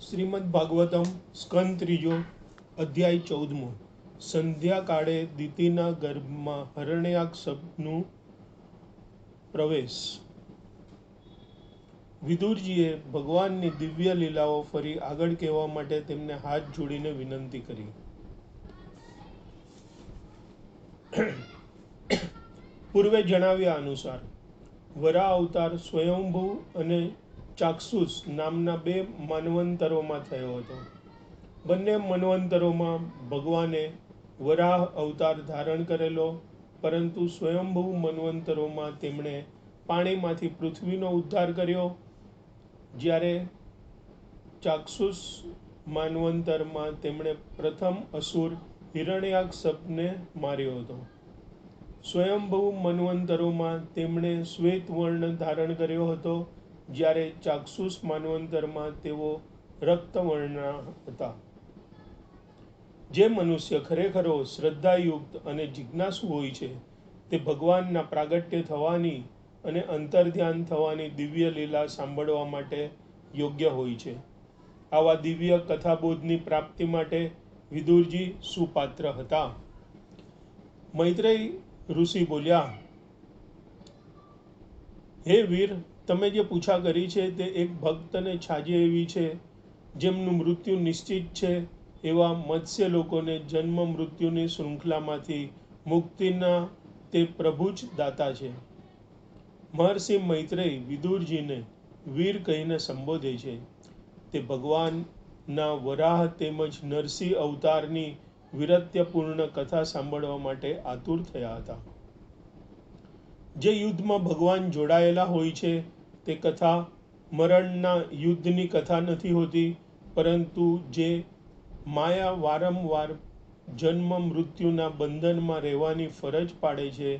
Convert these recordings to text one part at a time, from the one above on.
શ્રીમદ ભાગવતમ સ્કંદ ત્રીજો અધ્યાય 14મો. સંધ્યાકાળે દિતિના ગર્ભમાં હરણ્યાક્ષનું પ્રવેશ. વિદુરજીએ ભગવાનની દિવ્ય લીલાઓ ફરી આગળ કહેવા માટે તેમને હાથ જોડીને વિનંતી કરી. પૂર્વે જણાવ્યા અનુસાર વરા અવતાર સ્વયંભૂ અને ચાક્ષુષ નામના બે મન્વંતરોમાં થયો હતો. બંને મન્વંતરોમાં ભગવાને વરાહ અવતાર ધારણ કરેલો, પરંતુ સ્વયંભૂ મન્વંતરોમાં તેમણે પાણીમાંથી પૃથ્વીનો ઉદ્ધાર કર્યો, જ્યારે ચાક્ષુષ મન્વંતરમાં તેમણે પ્રથમ અસુર હિરણ્યાક્ષને માર્યો હતો. સ્વયંભૂ મન્વંતરોમાં તેમણે શ્વેત વર્ણ ધારણ કર્યો હતો, જ્યારે ચાક્ષુષ મન્વંતરમાં તેઓ રક્તવર્ણના હતા. જે મનુષ્ય ખરેખર શ્રદ્ધાયુક્ત અને જિજ્ઞાસુ હોય છે, તે ભગવાનના પ્રાગટ્ય થવાની અને અંતર્ધ્યાન થવાની દિવ્ય લીલા સાંભળવા માટે યોગ્ય હોય છે. આવા દિવ્ય કથાબોધની પ્રાપ્તિ માટે વિદુરજી સુપાત્ર હતા. મૈત્રેય ઋષિ બોલ્યા, હે વીર, તમે જે પૂછા કરી છે તે એક ભક્તને છાજે એવી છે. જેમનું મૃત્યુ નિશ્ચિત છે એવા મત્સ્ય લોકોને જન્મ મૃત્યુની શૃંખલામાંથી મુક્તિના તે પ્રભુ જ દાતા છે. મહર્ષિ મૈત્રેય વિદુરજીને વીર કહીને સંબોધે છે. તે ભગવાનના વરાહ તેમજ નરસિંહ અવતારની વીરત્યપૂર્ણ કથા સાંભળવા માટે આતુર થયા હતા. જે યુદ્ધમાં ભગવાન જોડાયેલા હોય છે તે કથા મરણના યુદ્ધની કથા નથી હોતી, પરંતુ જે માયા વારંવાર જન્મ મૃત્યુના બંધનમાં રહેવાની ફરજ પાડે છે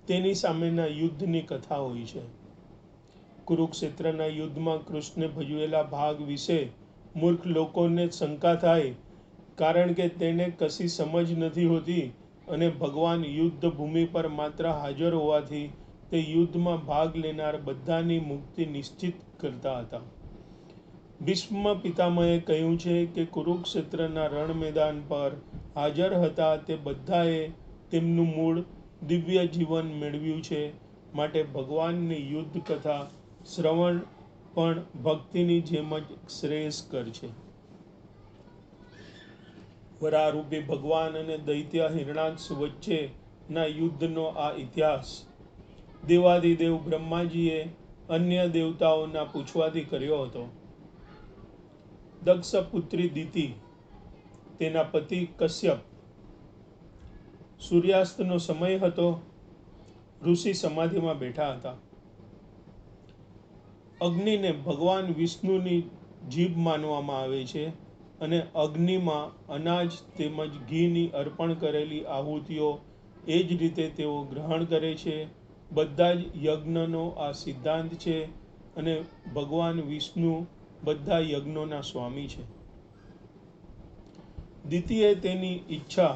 તેની સામેના યુદ્ધની કથા હોય છે. કુરુક્ષેત્રના યુદ્ધમાં કૃષ્ણે ભજવેલા ભાગ વિશે મૂર્ખ લોકોને શંકા થાય, કારણ કે તેને કશી સમજ નથી હોતી અને ભગવાન યુદ્ધ ભૂમિ પર માત્ર હાજર હોવાથી તે યુદ્ધમાં ભાગ લેનાર બધાની મુક્તિ નિશ્ચિત કરતા હતા. ભીષ્મ પિતામહે કહ્યું છે કે કુરુક્ષેત્રના રણ મેદાન પર હાજર હતા તે બધાએ તેમનું મૂળ દિવ્ય જીવન મેળવ્યું છે. માટે ભગવાનની યુદ્ધ કથા શ્રવણ પણ ભક્તિની જેમ જ શ્રેયસ્કર છે. વરાહરૂપી ભગવાન અને દૈત્ય હિરણાક્ષ વચ્ચેના યુદ્ધનો આ ઇતિહાસ દેવાધિદેવ બ્રહ્માજીએ અન્ય દેવતાઓના પૂછવાથી કર્યો હતો. દક્ષ પુત્રી દિતિ, તેના પતિ કશ્યપ. સૂર્યાસ્તનો સમય હતો. ઋષિ સમાધિમાં બેઠા હતા. અગ્નિને ભગવાન વિષ્ણુની જીભ માનવામાં આવે છે અને અગ્નિમાં અનાજ તેમજ ઘીની અર્પણ કરેલી આહુતિઓ એ જ રીતે તેઓ ગ્રહણ કરે છે. બધા જ યજ્ઞનો આ સિદ્ધાંત છે અને ભગવાન વિષ્ણુ બધા યજ્ઞોના સ્વામી છે. દિતિએ તેની ઈચ્છા,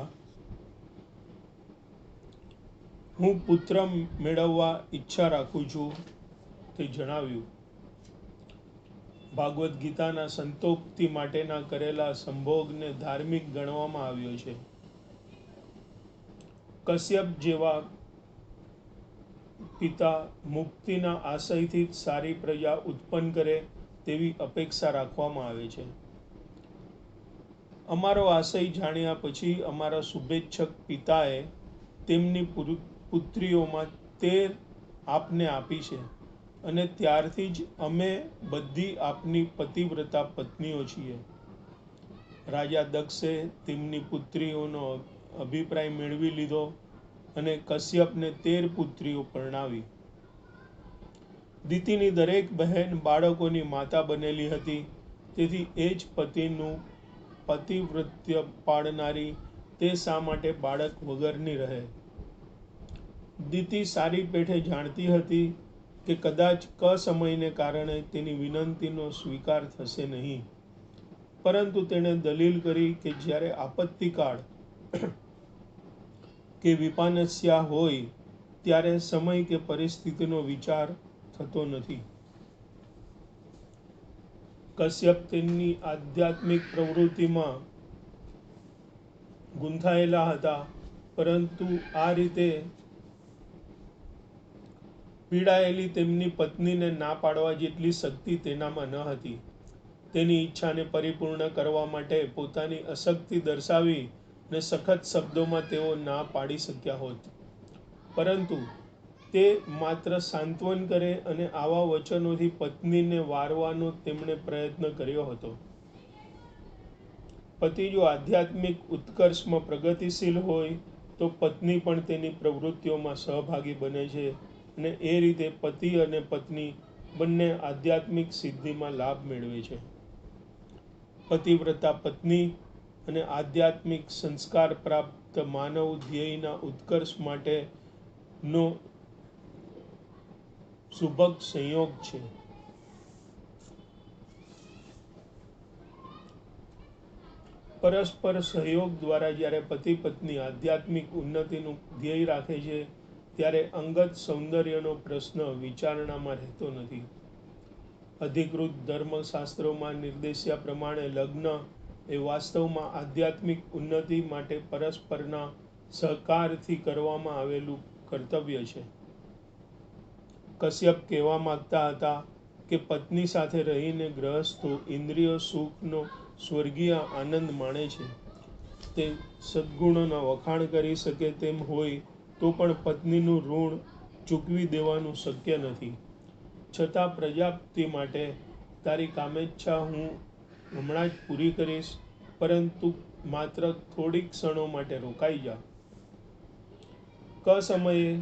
હું પુત્ર મેળવવા ઈચ્છા રાખું છું, તે જણાવ્યું. ભાગવદ્ ગીતાના સંતોક્તિ માટેના કરેલા સંભોગને ધાર્મિક ગણવામાં આવ્યો છે. કશ્યપ જેવા પિતા મુક્તિના આશયથી જ સારી પ્રજા ઉત્પન્ન કરે તેવી અપેક્ષા રાખવામાં આવે છે. અમારો આશય જાણ્યા પછી અમારા શુભેચ્છક પિતાએ તેમની પુત્રીઓમાં 13 આપને આપી છે અને ત્યારથી જ અમે બધી આપની પતિવ્રતા પત્નીઓ છીએ. રાજા દક્ષે તેમની પુત્રીઓનો અભિપ્રાય મેળવી લીધો અને કશ્યપને 13 પુત્રીઓ પરણાવી. દિતિની દરેક બહેન બાળકોની માતા બનેલી હતી, તેથી એ જ પતિનું પતિવ્રત્ય પાળનારી તે શા માટે બાળક વગરની રહે? દિતિ સારી પેઠે જાણતી હતી કે કદાચ કસમયને કારણે તેની વિનંતીનો સ્વીકાર થશે નહીં, પરંતુ તેણે દલીલ કરી કે જ્યારે આપત્તિકાળ કે વિપાનસ્યા હોય ત્યારે સમય કે પરિસ્થિતિનો વિચાર થતો નથી. કશ્યપ તેમની આધ્યાત્મિક પ્રવૃત્તિમાં ગૂંથાયેલા હતા, પરંતુ આ રીતે પીડાયેલી તેમની પત્નીને ના પાડવા જેટલી શક્તિ તેનામાં ન હતી. તેની ઈચ્છાને પરિપૂર્ણ કરવા માટે પોતાની અશક્તિ દર્શાવી ને સખત શબ્દોમાં તેઓ ના પાડી શક્યા હોત, પરંતુ તે માત્ર સાંત્વન કરે અને આવા વચનોથી પત્નીને વારવાનો તેમણે પ્રયત્ન કર્યો હતો. પતિ જો આધ્યાત્મિક ઉત્કર્ષમાં પ્રગતિશીલ હોય તો પત્ની પણ તેની પ્રવૃત્તિઓમાં સહભાગી બને છે, અને એ રીતે પતિ અને પત્ની બંને આધ્યાત્મિક સિદ્ધિમાં લાભ મેળવે છે. પતિવ્રતા પત્ની અને આધ્યાત્મિક સંસ્કાર પ્રાપ્ત માનવ ધ્યેયના ઉત્કર્ષ માટેનો સુભગ સંયોગ છે. પરસ્પર સહયોગ દ્વારા જ્યારે પતિ પત્ની આધ્યાત્મિક ઉન્નતિનું ધ્યેય રાખે છે, ત્યારે અંગત સૌંદર્યનો પ્રશ્ન વિચારણામાં રહેતો નથી. અધિકૃત ધર્મશાસ્ત્રોમાં નિર્દેશ્યા પ્રમાણે લગ્ન એ વાસ્તવમાં આધ્યાત્મિક ઉન્નતિ માટે પરસ્પરના સહકારથી કરવામાં આવેલું કર્તવ્ય છે. કશ્યપ કહેવા માંગતા હતા કે પત્ની સાથે રહીને ગૃહસ્થો ઇન્દ્રિય સુખનો સ્વર્ગીય આનંદ માણે છે. તે સદ્ગુણોના વખાણ કરી શકે તેમ હોય તો પણ પત્નીનું ઋણ ચૂકવી દેવાનું શક્ય નથી. છતાં પ્રજાપતિ માટે તારી કામેચ્છા હું હમણાં જ પૂરી કરીશ, પરંતુ માત્ર થોડીક ક્ષણો માટે રોકાઈ જા. સમયે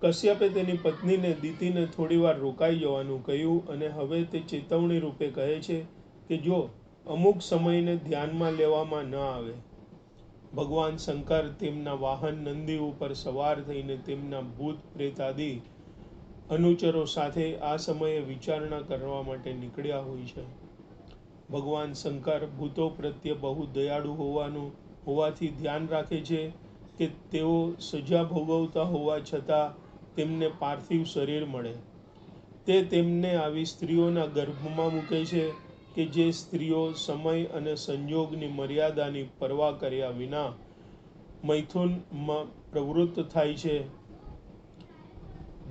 કશ્યપે તેની પત્નીને દિતિને થોડીવાર રોકાઈ જવાનું કહ્યું, અને હવે તે ચેતવણી રૂપે કહે છે કે જો અમુક સમયને ધ્યાનમાં લેવામાં ન આવે, ભગવાન શંકર તેમના વાહન નંદી ઉપર સવાર થઈને તેમના ભૂત પ્રેતાદિ અનુચરો સાથે આ સમયે વિચારણા કરવા માટે નીકળ્યા હોય છે. ભગવાન શંકર ભૂતો પ્રત્યે બહુ દયાળુ હોવાથી ધ્યાન રાખે છે કે તેઓ સજા ભોગવતા હોવા છતાં તેમને પાર્થિવ શરીર મળે. તે તેમને આવી સ્ત્રીઓના ગર્ભમાં મૂકે છે કે જે સ્ત્રીઓ સમય અને સંજોગની મર્યાદાની પરવા કર્યા વિના મૈથુનમાં પ્રવૃત્ત થાય છે.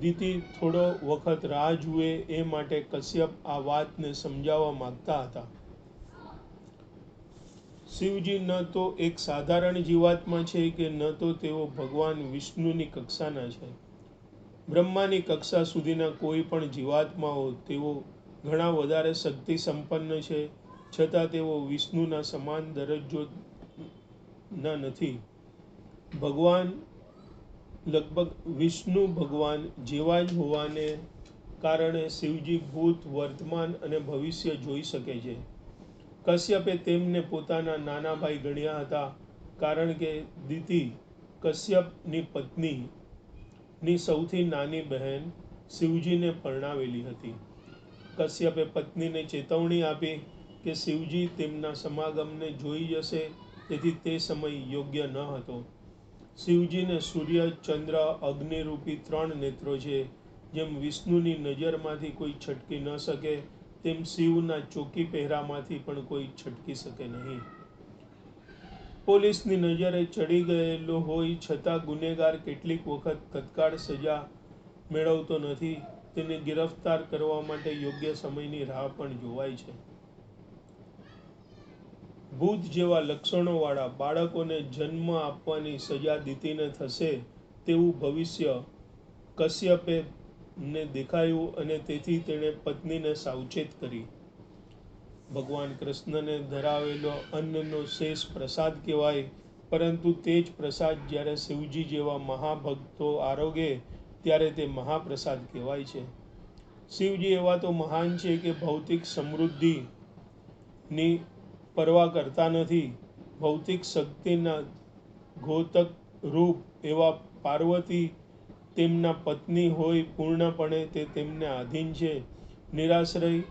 દિતિ થોડો વખત રાહ જુએ એ માટે કશ્યપ આ વાતને સમજાવવા માંગતા હતા. શિવજી ન તો એક સાધારણ જીવાત્મા છે કે ન તો તેઓ ભગવાન વિષ્ણુની કક્ષાના છે. બ્રહ્માની કક્ષા સુધીના કોઈ પણ જીવાત્માઓ તેઓ ઘણા વધારે શક્તિ સંપન્ન છે, છતાં તેઓ વિષ્ણુના સમાન દરજ્જોના નથી. લગભગ વિષ્ણુ ભગવાન જેવા જ હોવાને કારણે શિવજી ભૂત, વર્તમાન અને ભવિષ્ય જોઈ શકે છે. કશ્યપે તેમને પોતાના નાના ભાઈ ગણ્યા હતા, કારણ કે દિતિ કશ્યપની પત્નીની સૌથી નાની બહેન શિવજીને પરણાવેલી હતી. કશ્યપે પત્નીને ચેતવણી આપી કે શિવજી તેમના સમાગમને જોઈ જશે, તેથી તે સમય યોગ્ય ન હતો. શિવજીને સૂર્ય, ચંદ્ર, અગ્નિ રૂપી 3 નેત્રો છે. જેમ વિષ્ણુની નજરમાંથી કોઈ છટકી ન શકે, તેમ શિવના ચોકી પહેરામાંથી પણ કોઈ છટકી શકે નહીં. પોલીસની નજરે ચડી ગયેલો હોય છતાં ગુનેગાર કેટલીક વખત તત્કાળ સજા મેળવતો નથી. તેને ગિરફ્તાર કરવા માટે યોગ્ય સમયની રાહ પણ જોવાય છે. ભૂત જેવા લક્ષણોવાળા બાળકોને જન્મ આપવાની સજા દિતિને થશે તેવું ભવિષ્ય કશ્યપે ને દેખાયું, અને તેથી તેણે પત્નીને સાવચેત કરી. ભગવાન કૃષ્ણને ધરાવેલો અન્નનો શેષ પ્રસાદ કહેવાય, પરંતુ તે જ પ્રસાદ જ્યારે શિવજી જેવા મહાભક્તો આરોગે ત્યારે તે મહાપ્રસાદ કહેવાય છે. શિવજી એવા તો મહાન છે કે ભૌતિક સમૃદ્ધિની પરવા કરતા નથી. ભૌતિક શક્તિના ઘોતક રૂપ એવા પાર્વતી તેમના પત્ની હોય પૂર્ણપણે તે તેમને આધીન છે. નિરાશ્રય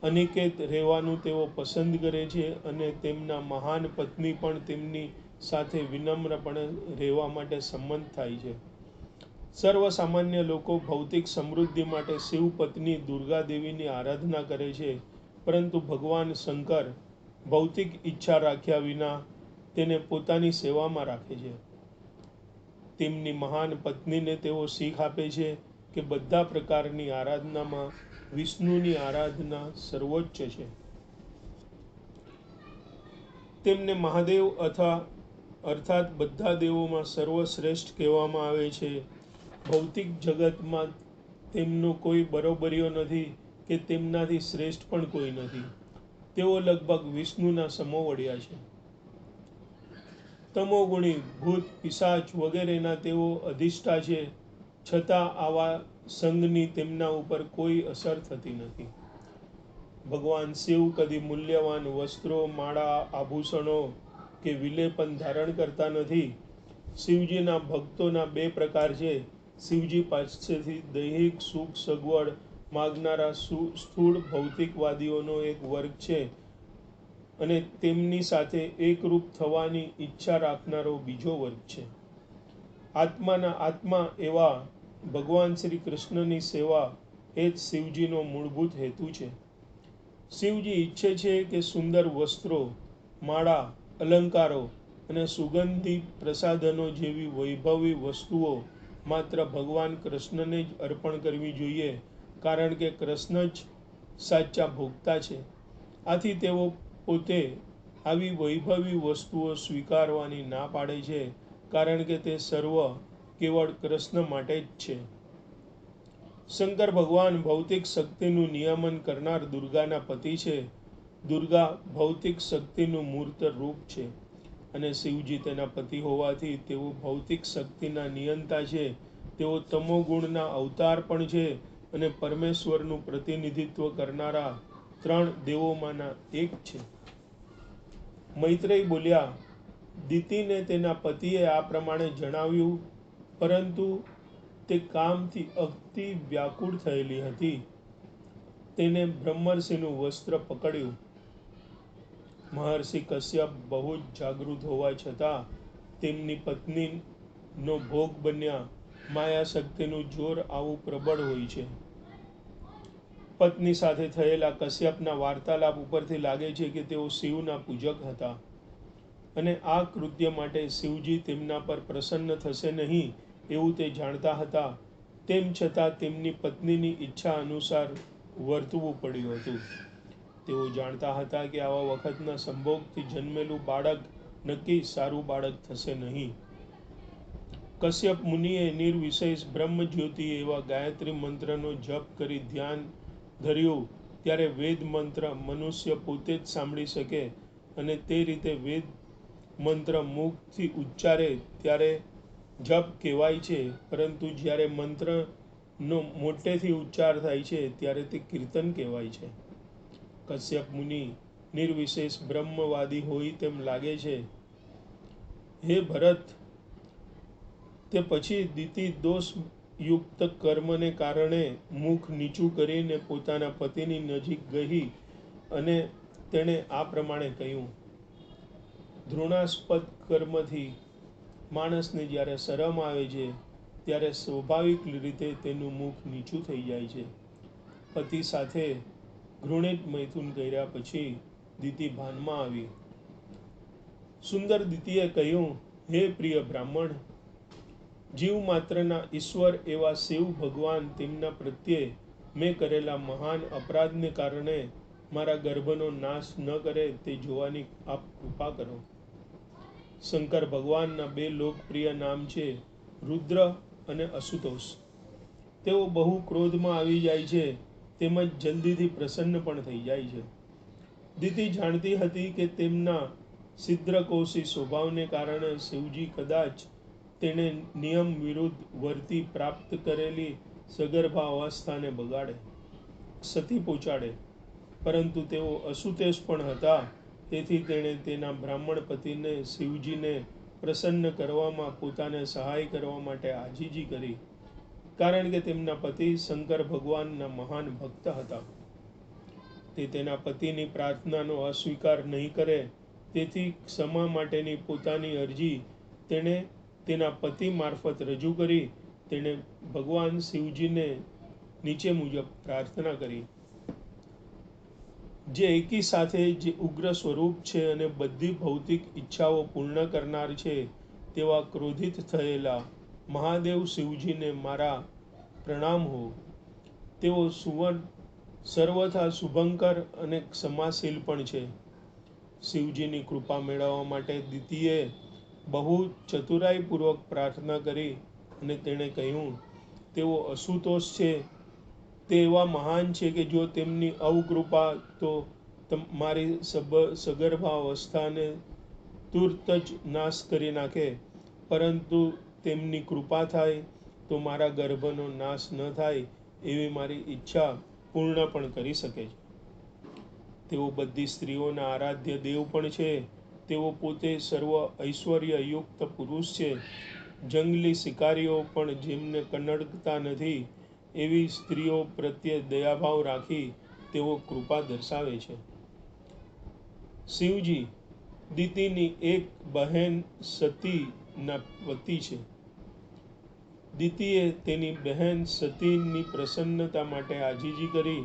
અનિકેત રહેવાનું તેઓ પસંદ કરે છે, અને તેમના મહાન પત્ની પણ તેમની સાથે વિનમ્રપણે રહેવા માટે સંમત થાય છે. સર્વસામાન્ય લોકો ભૌતિક સમૃદ્ધિ માટે શિવ પત્ની દુર્ગા દેવીની આરાધના કરે છે, પરંતુ ભગવાન શંકર ભૌતિક ઈચ્છા રાખ્યા વિના તેને પોતાની સેવામાં રાખે છે. તેમની મહાન પત્નીને તેઓ શીખ આપે છે કે બધા પ્રકારની આરાધનામાં વિષ્ણુની આરાધના સર્વોચ્ચ છે. તેમને મહાદેવ અર્થાત બધા દેવોમાં સર્વશ્રેષ્ઠ કહેવામાં આવે છે. ભૌતિક જગતમાં તેમનો કોઈ બરોબરીઓ નથી કે તેમનાથી શ્રેષ્ઠ પણ કોઈ નથી. તેઓ લગભગ વિષ્ણુના સમોવડિયા છે. તમોગુણી, ભૂત, પિશાચ વગેરેના તેઓ અધિષ્ઠા છે, છતાં આવા સંઘની તેમના ઉપર કોઈ અસર થતી નથી. ભગવાન શિવ કદી મૂલ્યવાન વસ્ત્રો, માળા, આભૂષણો કે વિલેપન ધારણ કરતા નથી. શિવજીના ભક્તોના બે પ્રકાર છે. શિવજી પાસેથી દૈહિક સુખ સગવડ માગનારા સ્થૂળ ભૌતિકવાદીઓનો એક વર્ગ છે, અને તેમની સાથે એકરૂપ થવાની ઈચ્છા રાખનારો બીજો વર્ગ છે. આત્માના આત્મા એવા ભગવાન શ્રી કૃષ્ણની સેવા એ જ શિવજીનો મૂળભૂત હેતુ છે. શિવજી ઈચ્છે છે કે સુંદર વસ્ત્રો, માળા, અલંકારો અને સુગંધી પ્રસાધનો જેવી વૈભવી વસ્તુઓ માત્ર ભગવાન કૃષ્ણને જ અર્પણ કરવી જોઈએ, કારણ કે કૃષ્ણ જ સાચા ભોગતા છે. આથી તેઓ પોતે આવી વૈભવી વસ્તુઓ સ્વીકારવાની ના પાડે છે, કારણ કે તે સર્વ કેવળ કૃષ્ણ માટે જ છે. શંકર ભગવાન ભૌતિક શક્તિનું નિયમન કરનાર દુર્ગાના પતિ છે. દુર્ગા ભૌતિક શક્તિનું મૂર્ત રૂપ છે, અને શિવજી તેના પતિ હોવાથી તેઓ ભૌતિક શક્તિના નિયંતા છે. તેઓ તમોગુણના અવતાર પણ છે અને પરમેશ્વરનું પ્રતિનિધિત્વ કરનારા ત્રણ દેવોમાંના એક છે. મૈત્રેય બોલ્યા, દિતિને તેના પતિએ આ પ્રમાણે જણાવ્યું, પરંતુ તે કામથી અતિ વ્યાકુળ થયેલી હતી. તેને બ્રહ્મર્ષિનું વસ્ત્ર પકડ્યું. મહર્ષિ કશ્યપ બહુ જ જાગૃત હોવા છતાં તેમની પત્નીનો ભોગ બન્યા. માયાશક્તિનું જોર આવું પ્રબળ હોય છે. પત્ની સાથે થયેલા કશ્યપના વાર્તાલાપ ઉપરથી લાગે છે કે તેઓ શિવના પૂજક હતા, અને આ કૃત્ય માટે શિવજી તેમના પર પ્રસન્ન થશે નહીં એવું તે જાણતા હતા. તેમ છતાં તેમની પત્નીની ઈચ્છા અનુસાર વર્તવું પડ્યું હતું. તેઓ જાણતા હતા કે આવા વખતના સંભોગથી જન્મેલું બાળક નક્કી સારું બાળક થશે નહીં. કશ્યપ મુનિએ નિર્વિશેષ બ્રહ્મજ્યોતિ એવા ગાયત્રી મંત્રનો જપ કરી ધ્યાન ધર્યું. ત્યારે વેદ મંત્ર મનુષ્ય પોતે જ સાંભળી શકે, અને તે રીતે વેદ મંત્ર મુખથી ઉચ્ચારે ત્યારે જપ કહેવાય છે, પરંતુ જ્યારે મંત્રનો મોટેથી ઉચ્ચાર થાય છે ત્યારે તે કીર્તન કહેવાય છે. કશ્યપ મુનિ નિર્વિશેષ બ્રહ્મવાદી હોય તેમ લાગે છે. હે ભરત, તે પછી દિતિ દોષયુક્ત કર્મને કારણે મુખ નીચું કરીને પોતાના પતિની નજીક ગઈ, અને તેણે આ પ્રમાણે કહ્યું. ઘૃણાસ્પદ કર્મથી માણસને જ્યારે શરમ આવે છે, ત્યારે સ્વાભાવિક રીતે તેનું મુખ નીચું થઈ જાય છે. પતિ સાથે ઘૃણિત મૈથુન કર્યા પછી દિતિ ભાનમાં આવી. સુંદર દિતિએ કહ્યું, હે પ્રિય બ્રાહ્મણ, જીવ માત્રના ઈશ્વર એવા શિવ ભગવાન તેમના પ્રત્યે મેં કરેલા મહાન અપરાધને કારણે મારા ગર્ભનો નાશ ન કરે તે જોવાની આપ કૃપા કરો. શંકર ભગવાનના બે લોકપ્રિય નામ છે, રુદ્ર અને અશુતોષ. તેઓ બહુ ક્રોધમાં આવી જાય છે, તેમજ જલ્દીથી પ્રસન્ન પણ થઈ જાય છે. દિતિ જાણતી હતી કે તેમના છિદ્રકોશી સ્વભાવને કારણે શિવજી કદાચ તેણે નિયમ વિરુદ્ધ વર્તી પ્રાપ્ત કરેલી સગર્ભા અવસ્થાને બગાડે, સતી પહોંચાડે, પરંતુ તેઓ અશુતોષ પણ હતા. તેથી તેણે તેના બ્રાહ્મણ પતિને શિવજીને પ્રસન્ન કરવામાં પોતાને સહાય કરવા માટે આજીજી કરી, કારણ કે તેમના પતિ શંકર ભગવાનના મહાન ભક્ત હતા. તે તેના પતિની પ્રાર્થનાનો અસ્વીકાર નહીં કરે, તેથી ક્ષમા માટેની પોતાની અરજી તેણે તેના પતિ મારફત રજૂ કરી. તેણે ભગવાન શિવજીને નીચે મુજબ પ્રાર્થના કરી: જે એકી સાથે જે ઉગ્ર સ્વરૂપ છે અને બધી ભૌતિક ઈચ્છાઓ પૂર્ણ કરનાર છે, તેવા ક્રોધિત થયેલા મહાદેવ શિવજીને મારા પ્રણામ હો. તેઓ સર્વથા શુભંકર અને ક્ષમાશીલ પણ છે. શિવજીની કૃપા મેળવવા માટે દિતિએ બહુ ચતુરાઈપૂર્વક પ્રાર્થના કરી અને તેણે કહ્યું: તેઓ અસુતોષ છે, તે એવા મહાન છે કે જો તેમની અવકૃપા તો મારી સગર્ભાવસ્થાને તુર્ત જ નાશ કરી નાખે, પરંતુ તેમની કૃપા થાય તો મારા ગર્ભનો નાશ ન થાય એવી મારી ઈચ્છા પૂર્ણ પણ કરી શકે છે. તેઓ બધી સ્ત્રીઓના આરાધ્ય દેવ પણ છે. તેઓ પોતે સર્વ ઐશ્વર્યયુક્ત પુરુષ છે. જંગલી શિકારીઓ પણ જેમને કનડગતા નથી, એવી સ્ત્રીઓ પ્રત્યે દયાભાવ રાખી તેઓ કૃપા દર્શાવે છે. શિવજી દિતિની એક બહેન સતીના પતિ છે. દિતિએ તેની બહેન સતીની પ્રસન્નતા માટે આજીજી કરી,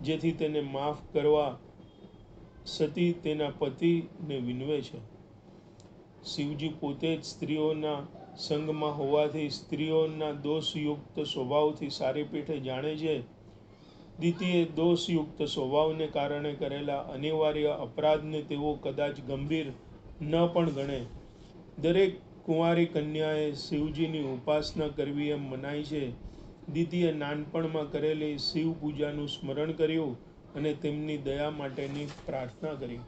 જેથી તેને માફ કરવા સતી તેના પતિને વિનવે છે. શિવજી પોતે જ સ્ત્રીઓના સંગમાં હોવાથી સ્ત્રીઓના દોષયુક્ત સ્વભાવથી સારી પેઠે જાણે છે. દિતિએ દોષયુક્ત સ્વભાવને કારણે કરેલા અનિવાર્ય અપરાધને તેઓ કદાચ ગંભીર ન પણ ગણે. દરેક કુંવારી કન્યાએ શિવજીની ઉપાસના કરવી એમ મનાય છે. દિતિએ નાનપણમાં કરેલી શિવ પૂજાનું સ્મરણ કર્યું અને તેમની દયા માટેની પ્રાર્થના કરી.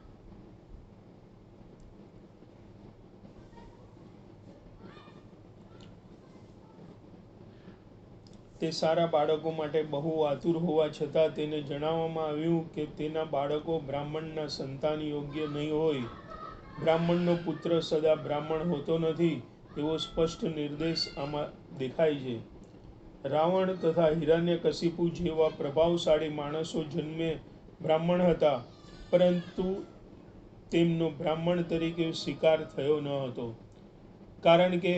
તે સારા બાળકો માટે બહુ આતુર હોવા છતાં તેને જણાવવામાં આવ્યું કે તેના બાળકો બ્રાહ્મણના સંતાન યોગ્ય નહીં હોય. બ્રાહ્મણનો પુત્ર સદા બ્રાહ્મણ હોતો નથી, એવો સ્પષ્ટ નિર્દેશ આમાં દેખાય છે. રાવણ તથા હિરણ્યકશિપુ જેવા પ્રભાવશાળી માણસો જન્મે બ્રાહ્મણ હતા, પરંતુ તેમનો બ્રાહ્મણ તરીકે સ્વીકાર થયો ન હતો, કારણ કે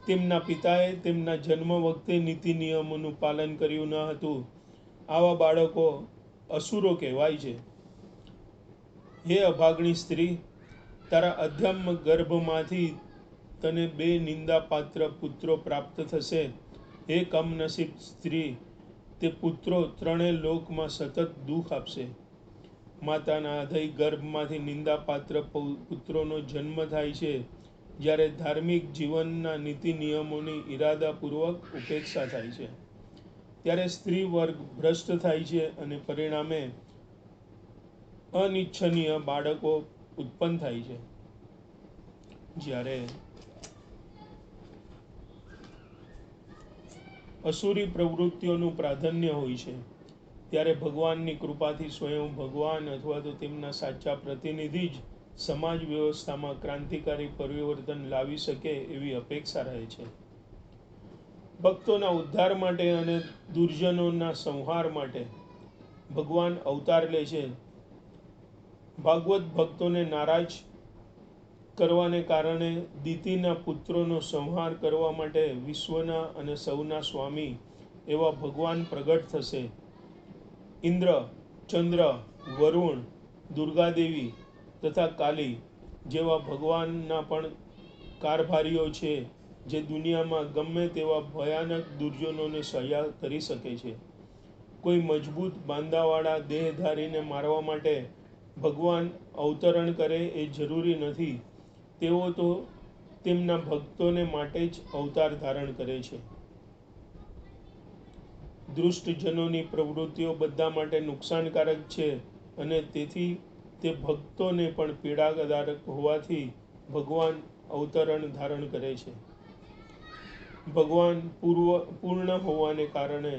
તેમના પિતાએ તેમના જન્મ વખતે નીતિ નિયમોનું પાલન કર્યું ન હતું. આવા બાળકો અસુરો કહેવાય છે. હે અભાગણી સ્ત્રી, તારા અધમ ગર્ભમાંથી તને 2 નિંદાપાત્ર પુત્રો પ્રાપ્ત થશે. હે કમનસીબ સ્ત્રી, તે પુત્રો ત્રણેય લોકમાં સતત દુઃખ આપશે. માતાના હૃદય ગર્ભમાંથી નિંદાપાત્ર પુત્રોનો જન્મ થાય છે. જ્યારે ધાર્મિક જીવનના નીતિ નિયમોની ઇરાદાપૂર્વક ઉપેક્ષા થાય છે, ત્યારે સ્ત્રી વર્ગ ભ્રષ્ટ થાય છે અને પરિણામે અનિચ્છનીય બાળકો ઉત્પન્ન થાય છે. જ્યારે અસુરી પ્રવૃત્તિઓનું પ્રાધાન્ય હોય છે, ત્યારે ભગવાનની કૃપાથી સ્વયં ભગવાન અથવા તો તેમના સાચા પ્રતિનિધિ જ સમાજ વ્યવસ્થામાં ક્રાંતિકારી પરિવર્તન લાવી શકે એવી અપેક્ષા રહે છે. ભક્તોના ઉદ્ધાર માટે અને દુર્જનોના સંહાર માટે ભગવાન અવતાર લે છે. ભાગવત ભક્તોને નારાજ કરવાને કારણે દિતિના પુત્રોનો સંહાર કરવા માટે વિશ્વના અને સૌના સ્વામી એવા ભગવાન પ્રગટ થશે. ઇન્દ્ર, ચંદ્ર, વરુણ, દુર્ગાદેવી તથા કાલી જેવા ભગવાનના પણ કારભારીઓ છે, જે દુનિયામાં ગમે તેવા ભયાનક દુર્જનોને સહ્ય કરી શકે છે. કોઈ મજબૂત બાંધાવાળા દેહધારીને મારવા માટે ભગવાન અવતરણ કરે એ જરૂરી નથી. તેઓ તો તેમના ભક્તોને માટે જ અવતાર ધારણ કરે છે. દુષ્ટજનોની પ્રવૃત્તિઓ બધા માટે નુકસાનકારક છે અને તેથી તે ભક્તોને પણ પીડાદાયક હોવાથી ભગવાન અવતરણ ધારણ કરે છે. ભગવાન પૂર્ણ હોવાને કારણે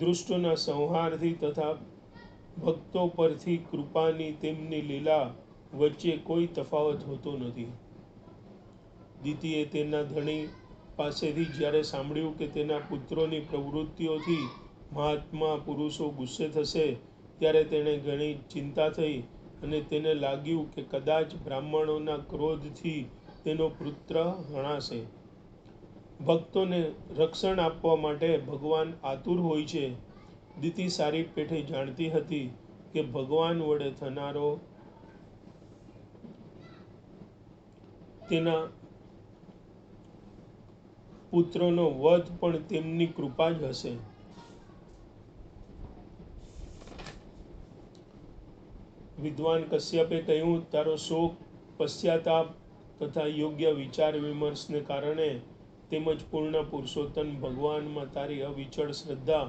દુષ્ટોના સંહારથી તથા ભક્તો પરથી કૃપાની તેમની લીલા વચ્ચે કોઈ તફાવત હોતો નથી. દિતિએ તેના ધણી પાસેથી જ્યારે સાંભળ્યું કે તેના પુત્રોની પ્રવૃત્તિઓથી મહાત્મા પુરુષો ગુસ્સે થશે, ત્યારે તેને ઘણી ચિંતા થઈ અને તેને લાગ્યું કે કદાચ બ્રાહ્મણોના ક્રોધથી તેનો પુત્ર હણાશે. ભક્તોને રક્ષણ આપવા માટે ભગવાન આતુર હોય છે. દિતિ સારી પેઠે જાણતી હતી કે ભગવાન વડે થનારો તેના પુત્રનો વધ પણ તેમની કૃપા જ હશે. વિદ્વાન કશ્યપે કહ્યું, તારો શોક, પશ્ચાતાપ તથા યોગ્ય વિચાર વિમર્શને કારણે તેમજ પૂર્ણ પુરુષોત્તમ ભગવાનમાં તારી અવિચળ શ્રદ્ધા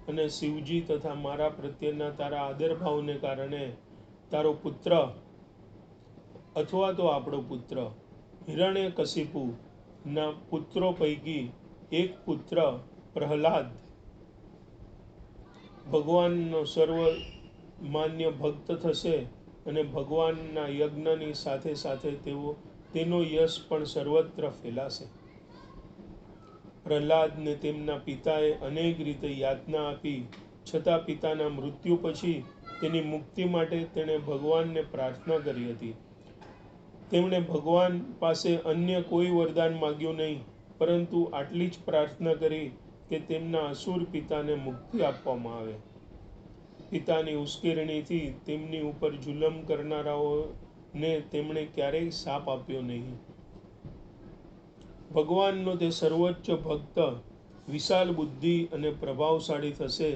અને શિવજી તથા મારા પ્રત્યેના તારા આદર ભાવને કારણે તારો પુત્ર અથવા તો આપણો પુત્ર હિરણ્યકશિપુ ના પુત્રો પૈકી એક પુત્ર પ્રહલાદ ભગવાનનો સર્વ માન્ય ભક્ત થશે અને ભગવાનના યજ્ઞની સાથે સાથે તેનો યશ પણ સર્વત્ર ફેલાશે. પ્રહલાદને તેમના પિતાએ અનેક રીતે યાતના આપી, છતાં પિતાના મૃત્યુ પછી તેની મુક્તિ માટે તેણે ભગવાનને પ્રાર્થના કરી હતી. તેમણે ભગવાન પાસે અન્ય કોઈ વરદાન માગ્યું નહીં, પરંતુ આટલી જ પ્રાર્થના કરી કે તેમના અસુર પિતાને મુક્તિ આપવામાં આવે. પિતાની ઉશ્કેરણીથી તેમની ઉપર જુલમ કરનારાઓને તેમણે ક્યારેય શાપ આપ્યો નહીં. ભગવાનનો તે સર્વોચ્ચ ભક્ત વિશાળ બુદ્ધિ અને પ્રભાવશાળી થશે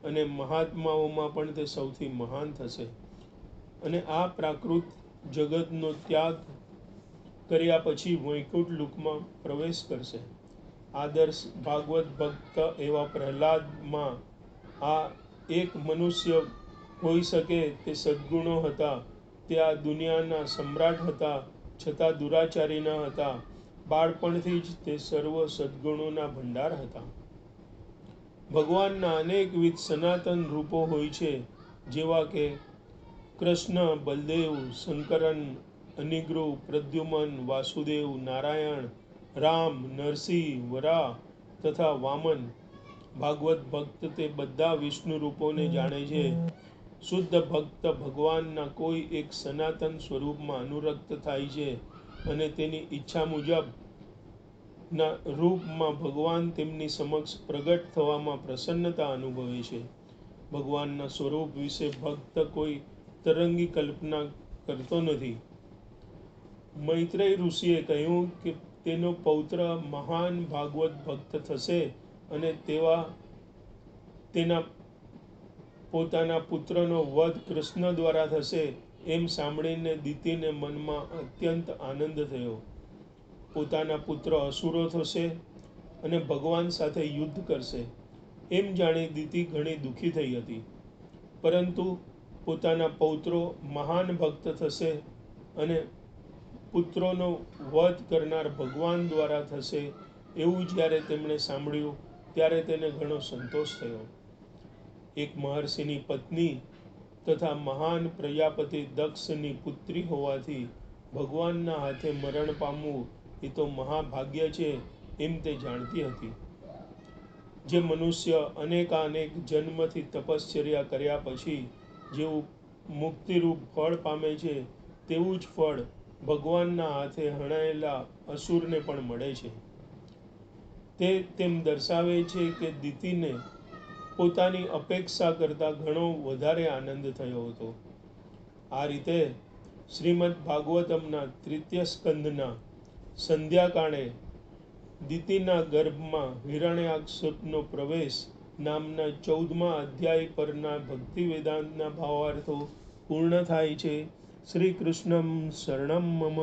અને મહાત્માઓમાં પણ તે સૌથી મહાન થશે અને આ પ્રાકૃત જગતનો ત્યાગ કર્યા પછી વૈકુંઠ લોકમાં પ્રવેશ કરશે. આદર્શ ભાગવત ભક્ત એવા પ્રહલાદમાં આ એક મનુષ્ય હોઈ શકે. તે સદ્ગુણો હતા. તે આ દુનિયાના સમ્રાટ હતા, છતાં દુરાચારી ન હતા. બાળપણથી જ તે સર્વ સદ્ગુણોના ભંડાર હતા. ભગવાનના અનેકવિધ સનાતન રૂપો હોય છે, જેવા કે કૃષ્ણ, બલદેવ, શંકરન, અનિગ્રુ, પ્રદ્યુમન, વાસુદેવ, નારાયણ, રામ, નરસિંહ, વરાહ તથા વામન. ભાગવત ભક્ત તે બધા વિષ્ણુ રૂપોને જાણે છે. શુદ્ધ ભક્ત ભગવાનના કોઈ એક સનાતન સ્વરૂપમાં અનુરક્ત થાય છે અને તેની ઈચ્છા મુજબ ના રૂપમાં ભગવાન તેમની સમક્ષ પ્રગટ થવામાં પ્રસન્નતા અનુભવે છે. ભગવાનના સ્વરૂપ વિશે ભક્ત કોઈ તરંગી કલ્પના કરતો નથી. મૈત્રેય ઋષિએ કહ્યું કે તેનો પૌત્ર મહાન ભાગવત ભક્ત થશે અને તેના પોતાના પુત્રનો વધ કૃષ્ણ દ્વારા થશે. એમ સાંભળીને દિતિને મનમાં અત્યંત આનંદ થયો. પોતાના પુત્ર અસુરો થશે અને ભગવાન સાથે યુદ્ધ કરશે એમ જાણી દિતિ ઘણી દુઃખી થઈ હતી. પરંતુ પોતાના પૌત્રો મહાન ભક્ત થશે અને પુત્રોનો વધ કરનાર ભગવાન દ્વારા થશે એવું જ્યારે તેમણે સાંભળ્યું ત્યારે તેને ઘણો સંતોષ થયો. એક મહર્ષિની પત્ની તથા મહાન પ્રજાપતિ દક્ષની પુત્રી હોવાથી ભગવાનના હાથે મરણ પામવું એ તો મહાભાગ્ય છે એમ તે જાણતી હતી. જે મનુષ્ય અનેકાનેક જન્મથી તપશ્ચર્યા કર્યા પછી જેવું મુક્તિરૂપ ફળ પામે છે, તેવું જ ફળ ભગવાનના હાથે હણાયેલા અસુરને પણ મળે છે. તે તેમ દર્શાવે છે કે દિતિને પોતાની અપેક્ષા કરતાં ઘણો વધારે આનંદ થયો હતો. આ રીતે શ્રીમદ્ ભાગવતમના તૃતીય સ્કંદના સંધ્યાકાળે દિતિના ગર્ભમાં હિરણ્યાક્ષનો પ્રવેશ નામના 14મા અધ્યાય પરના ભક્તિ વેદાંતના ભાવાર્થો પૂર્ણ થાય છે. શ્રી કૃષ્ણં શરણં મમ.